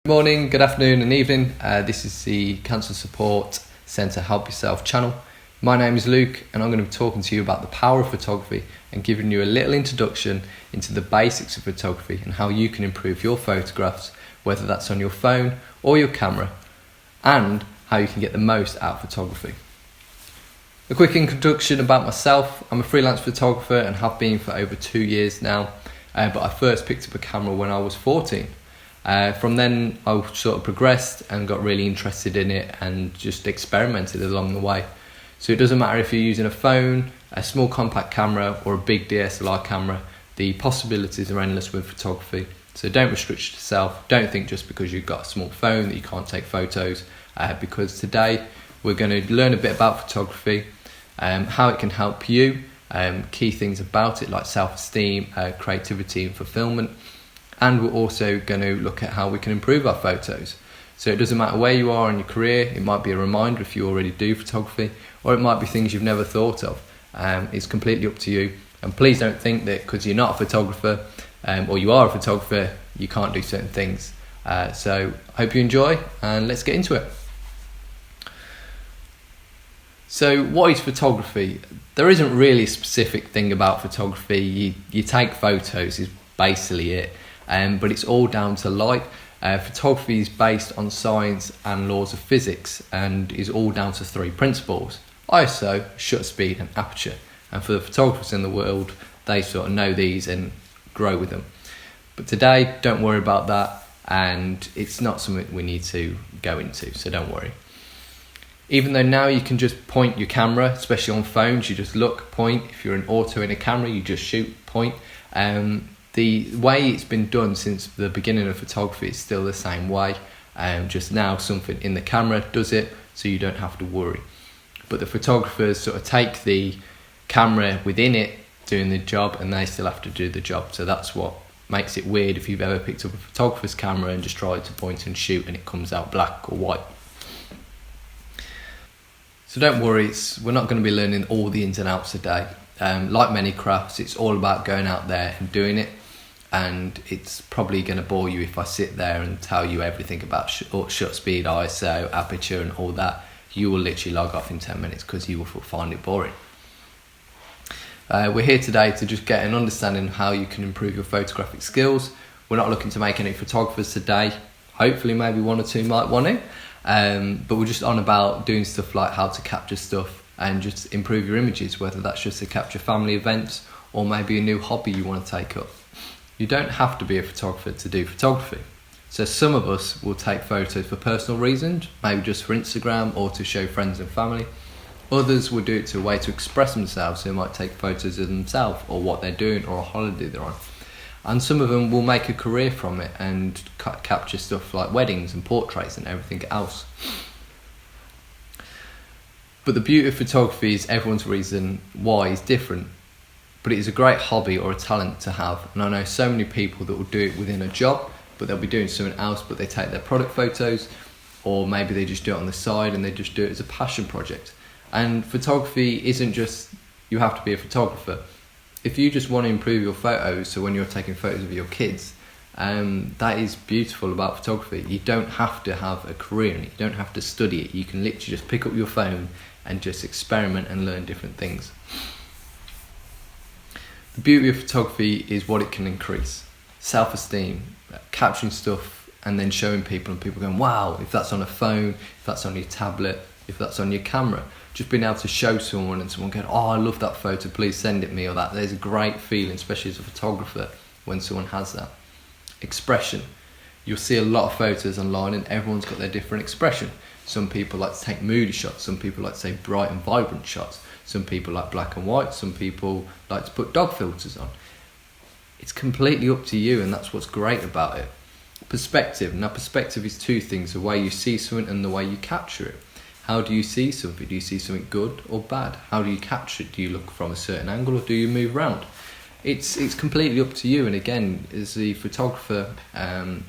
Good morning, good afternoon and evening. This is the Cancer Support Centre Help Yourself channel. My name is Luke and I'm going to be talking to you about the power of photography and giving you a little introduction into the basics of photography and how you can improve your photographs, whether that's on your phone or your camera, and how you can get the most out of photography. A quick introduction about myself. I'm a freelance photographer and have been for over 2 years now, but I first picked up a camera when I was 14. From then I sort of progressed and got really interested in it and just experimented along the way. So it doesn't matter if you're using a phone, a small compact camera or a big DSLR camera, the possibilities are endless with photography. So don't restrict yourself, don't think just because you've got a small phone that you can't take photos, because today we're going to learn a bit about photography, how it can help you, key things about it like self-esteem, creativity and fulfillment. And we're also going to look at how we can improve our photos. So it doesn't matter where you are in your career, it might be a reminder if you already do photography, or it might be things you've never thought of. It's completely up to you. And please don't think that because you're not a photographer, or you are a photographer, you can't do certain things. So I hope you enjoy and let's get into it. So what is photography? There isn't really a specific thing about photography. You take photos is basically it. But it's all down to light. Photography is based on science and laws of physics and is all down to 3 principles: ISO, shutter speed and aperture. And for the photographers in the world, they sort of know these and grow with them. But today, don't worry about that, and it's not something we need to go into, so don't worry. Even though now you can just point your camera, especially on phones, you just look, point. If you're an auto in a camera, you just shoot, point. The way it's been done since the beginning of photography is still the same way. Just now something in the camera does it, so you don't have to worry. But the photographers sort of take the camera within it doing the job, and they still have to do the job. So that's what makes it weird if you've ever picked up a photographer's camera and just tried to point and shoot and it comes out black or white. So don't worry, we're not going to be learning all the ins and outs today. Like many crafts, it's all about going out there and doing it, and it's probably going to bore you if I sit there and tell you everything about shutter speed, ISO, aperture and all that. You will literally log off in 10 minutes because you will find it boring. We're here today to just get an understanding of how you can improve your photographic skills. We're not looking to make any photographers today. Hopefully maybe 1 or 2 might want it, but we're just on about doing stuff like how to capture stuff and just improve your images, whether that's just to capture family events or maybe a new hobby you want to take up. You don't have to be a photographer to do photography. So some of us will take photos for personal reasons, maybe just for Instagram or to show friends and family. Others will do it to a way to express themselves, so they might take photos of themselves or what they're doing or a holiday they're on. And some of them will make a career from it and capture stuff like weddings and portraits and everything else. But the beauty of photography is everyone's reason why is different. But it is a great hobby or a talent to have. And I know so many people that will do it within a job, but they'll be doing something else, but they take their product photos, or maybe they just do it on the side and they just do it as a passion project. And photography isn't just, you have to be a photographer. If you just want to improve your photos, so when you're taking photos of your kids, that is beautiful about photography. You don't have to have a career in it, you don't have to study it. You can literally just pick up your phone and just experiment and learn different things. The beauty of photography is what it can increase. Self-esteem, capturing stuff and then showing people and people going, wow, if that's on a phone, if that's on your tablet, if that's on your camera. Just being able to show someone and someone going, oh, I love that photo, please send it me, or that. There's a great feeling, especially as a photographer, when someone has that. Expression. You'll see a lot of photos online and everyone's got their different expression. Some people like to take moody shots, some people like to take bright and vibrant shots, some people like black and white, some people like to put dog filters on. It's completely up to you, and that's what's great about it. Perspective. Now perspective is 2 things: the way you see something and the way you capture it. How do you see something? Do you see something good or bad? How do you capture it? Do you look from a certain angle or do you move around? It's completely up to you, and again, as the photographer,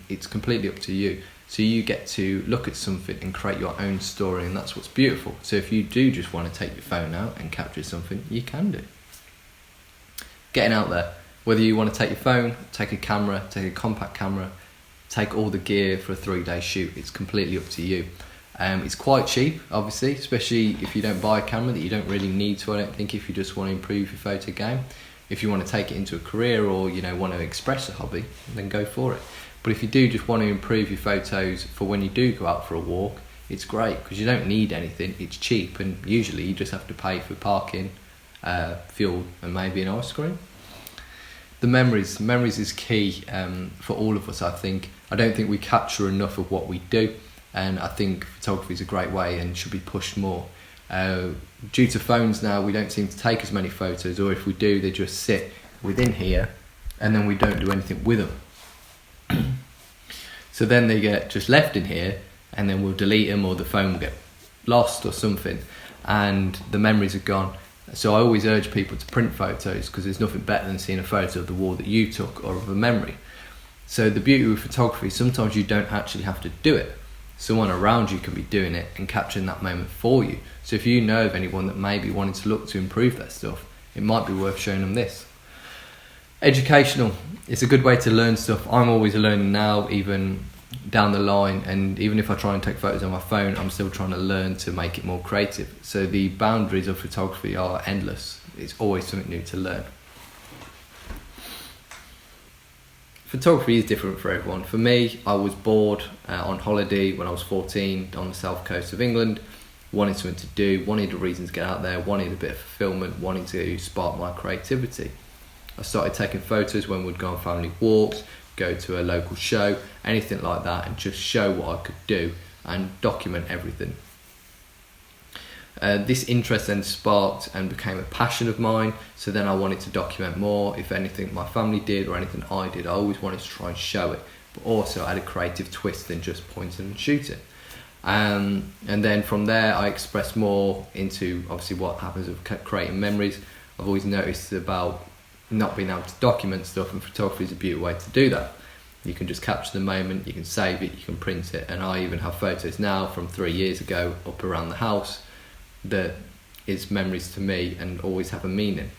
it's completely up to you. So you get to look at something and create your own story, and that's what's beautiful. So if you do just want to take your phone out and capture something, you can do. Getting out there, whether you want to take your phone, take a camera, take a compact camera, take all the gear for a 3-day shoot. It's completely up to you. It's quite cheap, obviously, especially if you don't buy a camera that you don't really need to, I don't think, if you just want to improve your photo game. If you want to take it into a career or, you know, want to express a hobby, then go for it. But if you do just want to improve your photos for when you do go out for a walk, it's great because you don't need anything, it's cheap, and usually you just have to pay for parking, fuel, and maybe an ice cream. The memories is key for all of us, I think. I don't think we capture enough of what we do, and I think photography is a great way and should be pushed more. Due to phones now, we don't seem to take as many photos, or if we do, they just sit within here and then we don't do anything with them. So then they get just left in here, and then we'll delete them, or the phone will get lost or something, and the memories are gone. So I always urge people to print photos, because there's nothing better than seeing a photo of the wall that you took or of a memory. So the beauty of photography, sometimes you don't actually have to do it. Someone around you can be doing it and capturing that moment for you. So if you know of anyone that may be wanting to look to improve their stuff, it might be worth showing them this. Educational, it's a good way to learn stuff. I'm always learning now, even down the line, and even if I try and take photos on my phone, I'm still trying to learn to make it more creative. So the boundaries of photography are endless. It's always something new to learn. Photography is different for everyone. For me, I was bored on holiday when I was 14 on the south coast of England, wanted something to do, wanted a reason to get out there, wanted a bit of fulfillment, wanted to spark my creativity. I started taking photos when we'd go on family walks, go to a local show, anything like that, and just show what I could do and document everything. This interest then sparked and became a passion of mine, so then I wanted to document more. If anything my family did or anything I did, I always wanted to try and show it, but also add a creative twist than just pointing and shooting. And then from there I expressed more into obviously what happens with creating memories. I've always noticed about not being able to document stuff, and photography is a beautiful way to do that. You can just capture the moment, you can save it, you can print it, and I even have photos now from 3 years ago up around the house that is memories to me and always have a meaning.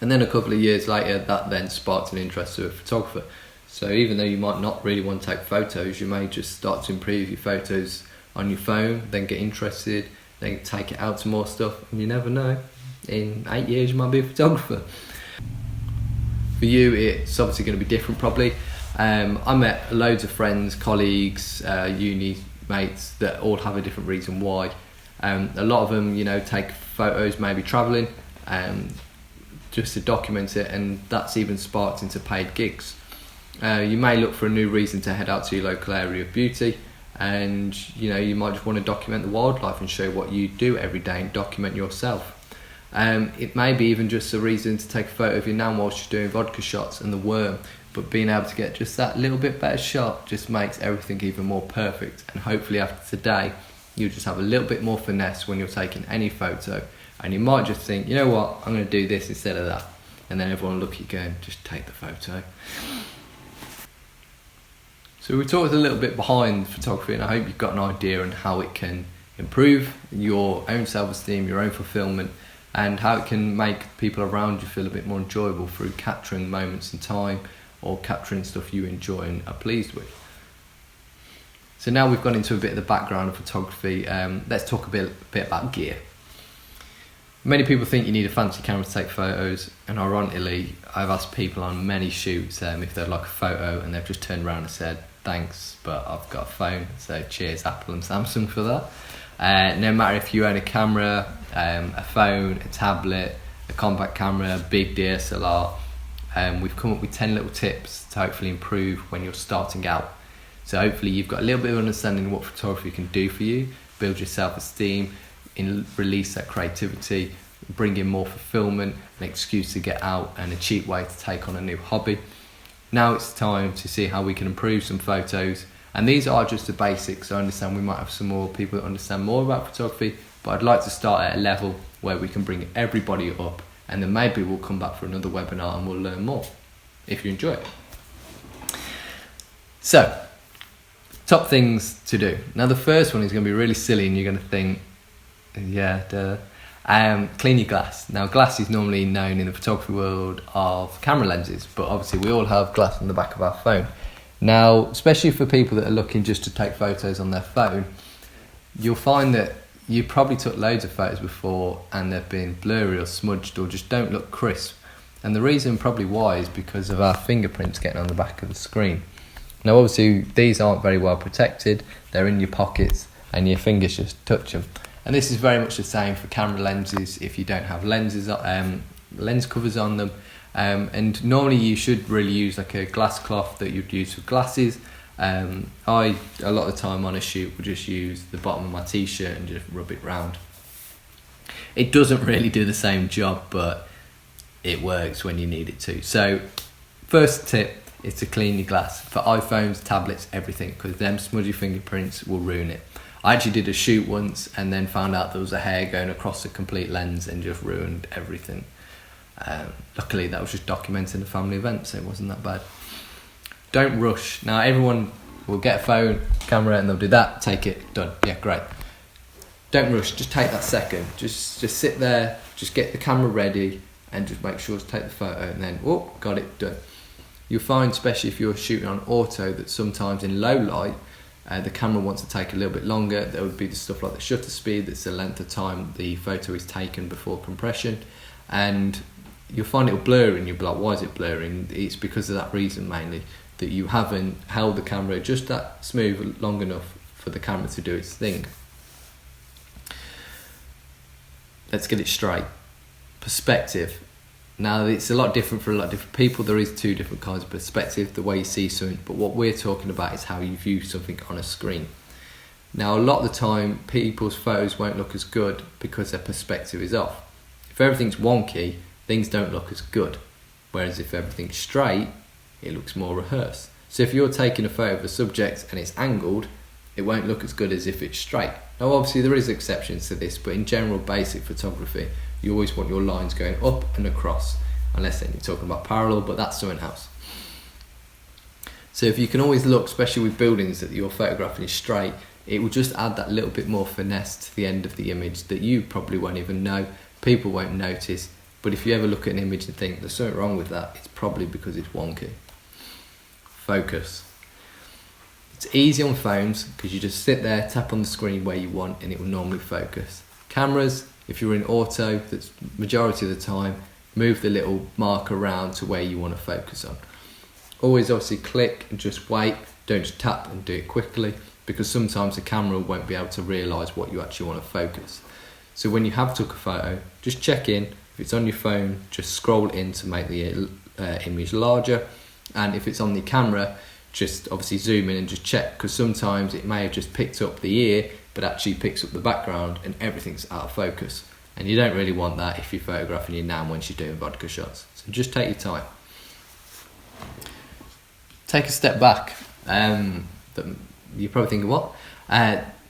And then a couple of years later, that then sparked an interest to a photographer. So even though you might not really want to take photos, you may just start to improve your photos on your phone, then get interested, then take it out to more stuff, and you never know, in 8 years you might be a photographer. For you, it's obviously going to be different probably. I met loads of friends, colleagues, uni mates that all have a different reason why. A lot of them, you know, take photos maybe travelling just to document it, and that's even sparked into paid gigs. You may look for a new reason to head out to your local area of beauty, and you know, you might just want to document the wildlife and show what you do every day and document yourself. It may be even just a reason to take a photo of your nan whilst you're doing vodka shots and the worm, but being able to get just that little bit better shot just makes everything even more perfect. And hopefully after today you'll just have a little bit more finesse when you're taking any photo, and you might just think, you know what, I'm going to do this instead of that, and then everyone will look at you going, just take the photo. So we talked a little bit behind photography, and I hope you've got an idea on how it can improve your own self-esteem, your own fulfillment, and how it can make people around you feel a bit more enjoyable through capturing moments in time or capturing stuff you enjoy and are pleased with. So now we've gone into a bit of the background of photography, let's talk a bit about gear. Many people think you need a fancy camera to take photos, and ironically I've asked people on many shoots if they'd like a photo, and they've just turned around and said thanks, but I've got a phone, so cheers Apple and Samsung for that. No matter if you own a camera, a phone, a tablet, a compact camera, a big DSLR, we've come up with 10 little tips to hopefully improve when you're starting out. So hopefully you've got a little bit of understanding of what photography can do for you, build your self-esteem, release that creativity, bring in more fulfillment, an excuse to get out, and a cheap way to take on a new hobby. Now it's time to see how we can improve some photos, and these are just the basics. I understand we might have some more people that understand more about photography, but I'd like to start at a level where we can bring everybody up, and then maybe we'll come back for another webinar and we'll learn more if you enjoy it. So, top things to do. Now the first one is going to be really silly, and you're going to think, yeah, duh. Clean your glass. Now glass is normally known in the photography world of camera lenses, but obviously we all have glass on the back of our phone. Now, especially for people that are looking just to take photos on their phone, you'll find that you probably took loads of photos before and they've been blurry or smudged or just don't look crisp. And the reason probably why is because of our fingerprints getting on the back of the screen. Now obviously these aren't very well protected, they're in your pockets and your fingers just touch them. And this is very much the same for camera lenses if you don't have lens covers on them. And normally you should really use like a glass cloth that you'd use for glasses. A lot of the time on a shoot will just use the bottom of my t-shirt and just rub it round. It doesn't really do the same job, but it works when you need it to. So first tip is to clean your glass for iPhones, tablets, everything, because them smudgy fingerprints will ruin it. I actually did a shoot once and then found out there was a hair going across the complete lens and just ruined everything. Luckily that was just documenting a family event, so it wasn't that bad. Don't rush. Now everyone will get a phone, camera, and they'll do that, take it, done. Yeah, great. Don't rush, just take that second. Just sit there, just get the camera ready and just make sure to take the photo and then, oh, got it, done. You'll find, especially if you're shooting on auto, that sometimes in low light, the camera wants to take a little bit longer. There would be the stuff like the shutter speed, that's the length of time the photo is taken before compression. And you'll find it'll blur and you'll be like, why is it blurring? It's because of that reason mainly, that you haven't held the camera just that smooth long enough for the camera to do its thing. Let's get it straight. Perspective. Now it's a lot different for a lot of different people. There is two different kinds of perspective, the way you see something, but what we're talking about is how you view something on a screen. Now a lot of the time people's photos won't look as good because their perspective is off. If everything's wonky, things don't look as good. Whereas if everything's straight, it looks more rehearsed. So if you're taking a photo of a subject and it's angled, it won't look as good as if it's straight. Now obviously there is exceptions to this, but in general basic photography, you always want your lines going up and across, unless then you're talking about parallel, but that's something else. So if you can always look, especially with buildings, that you're photographing is straight, it will just add that little bit more finesse to the end of the image that you probably won't even know, people won't notice. But if you ever look at an image and think there's something wrong with that, it's probably because it's wonky. Focus. It's easy on phones because you just sit there, tap on the screen where you want and it will normally focus. Cameras, if you're in auto, that's majority of the time, move the little mark around to where you want to focus on. Always obviously click and just wait, don't just tap and do it quickly, because sometimes the camera won't be able to realise what you actually want to focus. So when you have took a photo, just check in. If it's on your phone, just scroll in to make the image larger, and if it's on the camera, just obviously zoom in and just check, because sometimes it may have just picked up the ear but actually picks up the background and everything's out of focus, and you don't really want that if you're photographing your nan when she's doing vodka shots. So just take your time. Take a step back. You're probably thinking, what?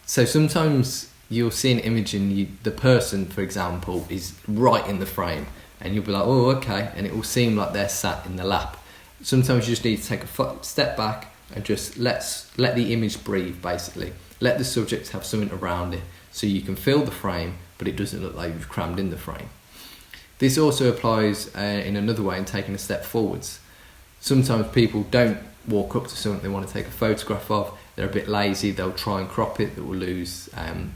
So sometimes you'll see an image and the person, for example, is right in the frame and you'll be like, oh, okay, and it will seem like they're sat in the lap. Sometimes you just need to take a step back and just let the image breathe, basically. Let the subject have something around it so you can fill the frame, but it doesn't look like you've crammed in the frame. This also applies in another way in taking a step forwards. Sometimes people don't walk up to something they want to take a photograph of, they're a bit lazy, they'll try and crop it, that will lose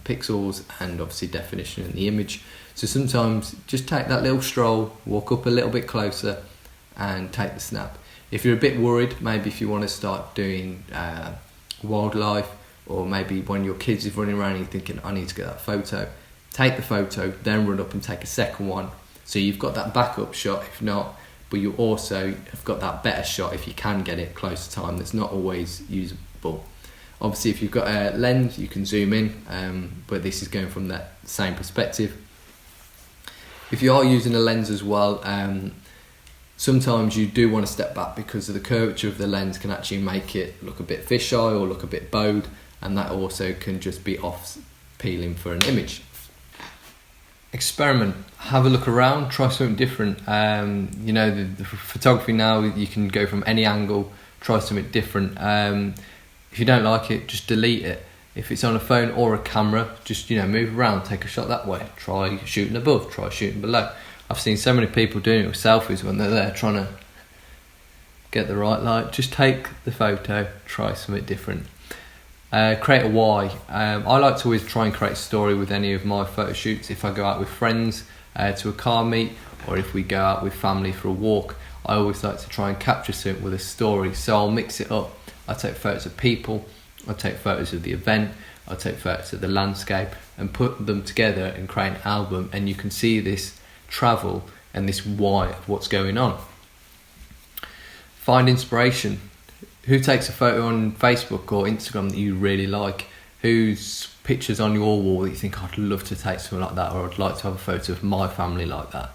pixels and obviously definition in the image. So sometimes just take that little stroll, walk up a little bit closer and take the snap. If you're a bit worried, maybe if you want to start doing wildlife, or maybe when your kids is running around and you're thinking, I need to get that photo, take the photo, then run up and take a second one. So you've got that backup shot if not, but you also have got that better shot if you can get it close to time that's not always usable. Obviously if you've got a lens you can zoom in, but this is going from that same perspective. If you are using a lens as well, sometimes you do want to step back because of the curvature of the lens can actually make it look a bit fisheye or look a bit bowed, and that also can just be off peeling for an image. Experiment, have a look around, try something different. The photography now, you can go from any angle, try something different. If you don't like it, just delete it. If it's on a phone or a camera, just move around, take a shot that way, try shooting above, try shooting below. I've seen so many people doing it with selfies when they're there trying to get the right light, just take the photo, try something different. Create a why. I like to always try and create a story with any of my photo shoots. If I go out with friends to a car meet, or if we go out with family for a walk, I always like to try and capture something with a story. So I'll mix it up. I take photos of people, I take photos of the event, I take photos of the landscape, and put them together and create an album, and you can see this travel and this why of what's going on. Find inspiration. Who takes a photo on Facebook or Instagram that you really like? Whose pictures on your wall that you think, I'd love to take something like that, or I'd like to have a photo of my family like that?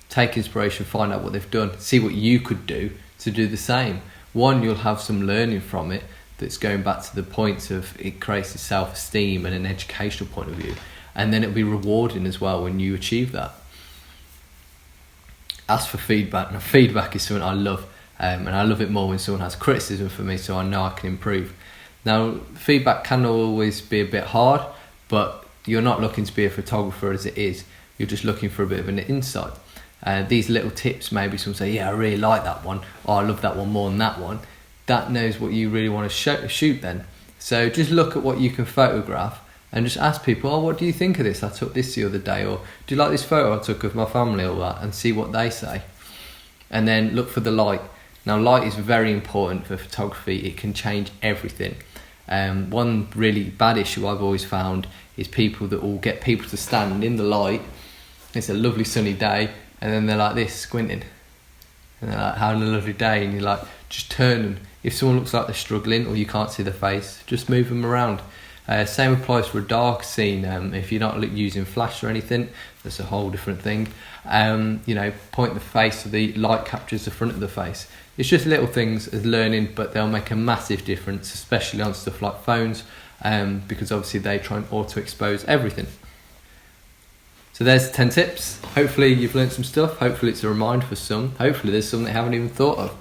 Take inspiration, find out what they've done, see what you could do to do the same. One, you'll have some learning from it that's going back to the points of it creates a self-esteem and an educational point of view, and then it'll be rewarding as well when you achieve that. Ask for feedback. Now, feedback is something I love. And I love it more when someone has criticism for me, so I know I can improve. Now, feedback can always be a bit hard, but you're not looking to be a photographer as it is. You're just looking for a bit of an insight. These little tips, maybe someone say, yeah, I really like that one, or I love that one more than that one. That knows what you really want to shoot then. So just look at what you can photograph and just ask people, oh, what do you think of this? I took this the other day, or do you like this photo I took of my family, or that, and see what they say. And then look for the light. Now, light is very important for photography. It can change everything. One really bad issue I've always found is people that will get people to stand in the light. It's a lovely sunny day, and then they're like this, squinting. And they're like having a lovely day, and you're like, just turn them. If someone looks like they're struggling or you can't see their face, just move them around. Same applies for a dark scene. If you're not using flash or anything, that's a whole different thing. Point the face so the light captures the front of the face. It's just little things as learning, but they'll make a massive difference, especially on stuff like phones, because obviously they try and auto-expose everything. So there's 10 tips. Hopefully you've learned some stuff. Hopefully it's a reminder for some. Hopefully there's something they haven't even thought of.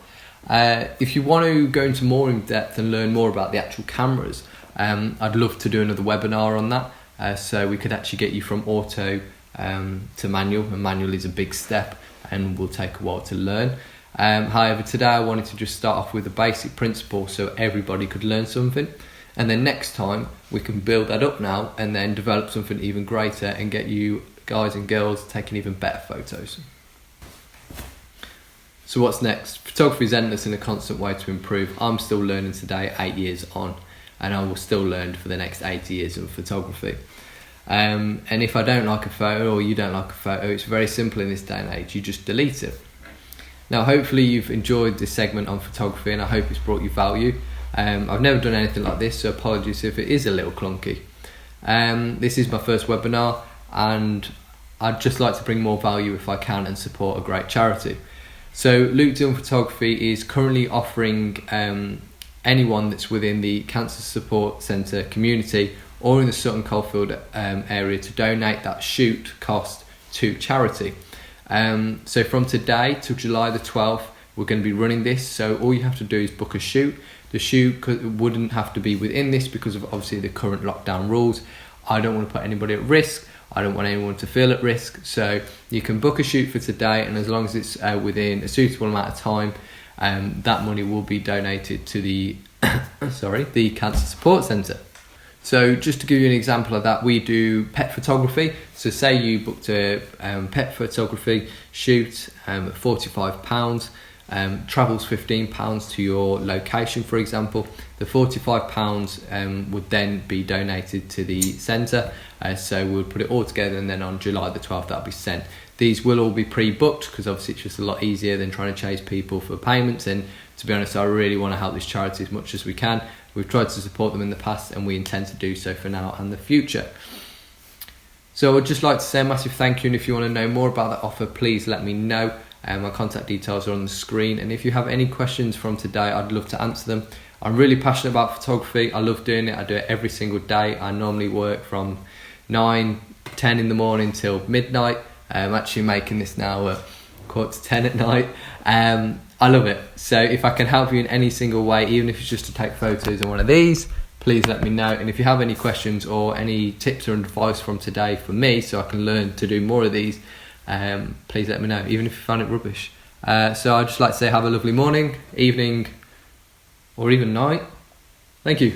If you want to go into more in depth and learn more about the actual cameras, I'd love to do another webinar on that. So we could actually get you from auto to manual, and manual is a big step and will take a while to learn. However, today I wanted to just start off with a basic principle so everybody could learn something, and then next time we can build that up now and then develop something even greater and get you guys and girls taking even better photos. So what's next? Photography is endless and a constant way to improve. I'm still learning today, 8 years on, and I will still learn for the next 80 years of photography. And if I don't like a photo, or you don't like a photo, it's very simple in this day and age. You just delete it. Now, hopefully you've enjoyed this segment on photography, and I hope it's brought you value. I've never done anything like this, so apologies if it is a little clunky. This is my first webinar, and I'd just like to bring more value if I can and support a great charity. So Luke Dillon Photography is currently offering anyone that's within the Cancer Support Centre community or in the Sutton Coldfield area to donate that shoot cost to charity. So from today till July the 12th, we're going to be running this. So all you have to do is book a shoot. The shoot wouldn't have to be within this because of obviously the current lockdown rules. I don't want to put anybody at risk. I don't want anyone to feel at risk. So you can book a shoot for today, and as long as it's within a suitable amount of time, that money will be donated to the the Cancer Support Centre. So just to give you an example of that, we do pet photography. So say you booked a pet photography shoot at £45, travels £15 to your location, for example. The £45 would then be donated to the centre. So we'll put it all together, and then on July the 12th that'll be sent. These will all be pre-booked because obviously it's just a lot easier than trying to chase people for payments. And to be honest, I really want to help this charity as much as we can. We've tried to support them in the past, and we intend to do so for now and the future. So I'd just like to say a massive thank you, and if you want to know more about that offer, please let me know. My contact details are on the screen, and if you have any questions from today, I'd love to answer them. I'm really passionate about photography. I love doing it. I do it every single day. I normally work from 9, 10 in the morning till midnight. I'm actually making this now at 9:45 at night. I love it. So if I can help you in any single way, even if it's just to take photos on one of these, please let me know. And if you have any questions or any tips or advice from today for me so I can learn to do more of these, please let me know. Even if you find it rubbish, So I'd just like to say have a lovely morning, evening, or even night. Thank you.